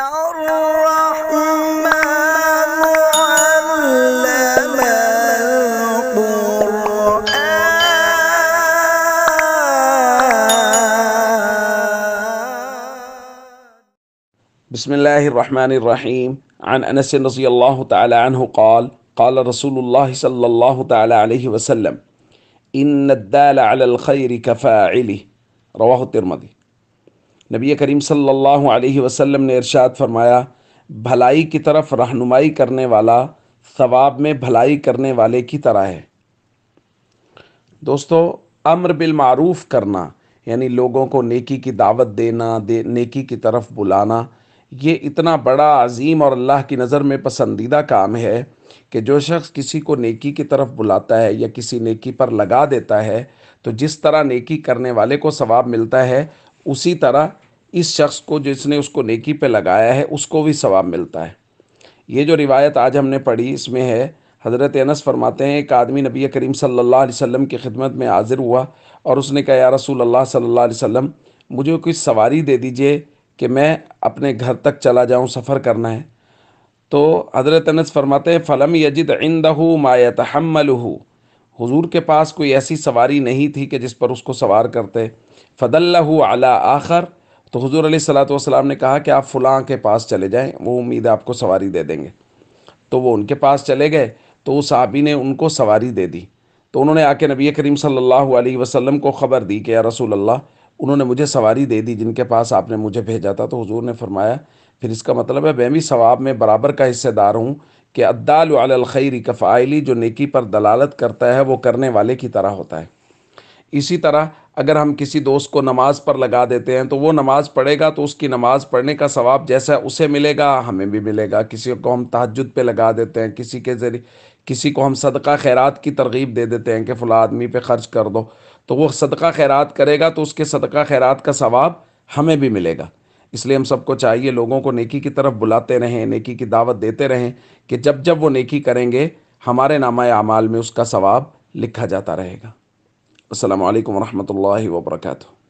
الرحمن علم بسم الله الرحمن الرحيم. عن أنس رضي الله تعالى عنه قال قال رسول الله صلى الله تعالى عليه وسلم إن الدال على الخير كفاعله رواہ الترمذی۔ نبی کریم صلی اللہ علیہ وسلم نے ارشاد فرمایا، بھلائی کی طرف رہنمائی کرنے والا ثواب میں بھلائی کرنے والے کی طرح ہے۔ دوستو، امر بالمعروف کرنا یعنی لوگوں کو نیکی کی دعوت دینا، نیکی کی طرف بلانا، یہ اتنا بڑا عظیم اور اللہ کی نظر میں پسندیدہ کام ہے کہ جو شخص کسی کو نیکی کی طرف بلاتا ہے یا کسی نیکی پر لگا دیتا ہے تو جس طرح نیکی کرنے والے کو ثواب ملتا ہے، اسی طرح اس شخص کو جس نے اس کو نیکی پہ لگایا ہے اس کو بھی ثواب ملتا ہے۔ یہ جو روایت آج ہم نے پڑھی اس میں ہے، حضرت انس فرماتے ہیں ایک آدمی نبی کریم صلی اللہ علیہ وسلم کی خدمت میں حاضر ہوا اور اس نے کہا، یا رسول اللہ صلی اللہ علیہ وسلم، مجھے کوئی سواری دے دیجئے کہ میں اپنے گھر تک چلا جاؤں، سفر کرنا ہے۔ تو حضرت انس فرماتے ہیں فلم یجد عندہ ما یتحملہ، حضور کے پاس کوئی ایسی سواری نہیں تھی کہ جس پر اس کو سوار کرتے۔ فدلہ علی آخر، تو حضور علیہ الصلوۃ والسلام نے کہا کہ آپ فلاں کے پاس چلے جائیں، وہ امید ہے آپ کو سواری دے دیں گے۔ تو وہ ان کے پاس چلے گئے تو اس صحابی نے ان کو سواری دے دی۔ تو انہوں نے آ کے نبی کریم صلی اللہ علیہ وسلم کو خبر دی کہ یا رسول اللہ، انہوں نے مجھے سواری دے دی جن کے پاس آپ نے مجھے بھیجا تھا۔ تو حضور نے فرمایا، پھر اس کا مطلب ہے میں بھی ثواب میں برابر کا حصہ دار ہوں کہ الدال علی الخیر کفاعلی، جو نیکی پر دلالت کرتا ہے وہ کرنے والے کی طرح ہوتا ہے۔ اسی طرح اگر ہم کسی دوست کو نماز پر لگا دیتے ہیں تو وہ نماز پڑھے گا تو اس کی نماز پڑھنے کا ثواب جیسا اسے ملے گا ہمیں بھی ملے گا۔ کسی کو ہم تہجد پہ لگا دیتے ہیں، کسی کے ذریعے کسی کو ہم صدقہ خیرات کی ترغیب دے دیتے ہیں کہ فلاں آدمی پہ خرچ کر دو، تو وہ صدقہ خیرات کرے گا تو اس کے صدقہ خیرات کا ثواب ہمیں بھی ملے گا۔ اس لیے ہم سب کو چاہیے لوگوں کو نیکی کی طرف بلاتے رہیں، نیکی کی دعوت دیتے رہیں کہ جب جب وہ نیکی کریں گے ہمارے نامہ اعمال میں اس کا ثواب لکھا جاتا رہے گا۔ السلام علیکم ورحمۃ اللہ وبرکاتہ۔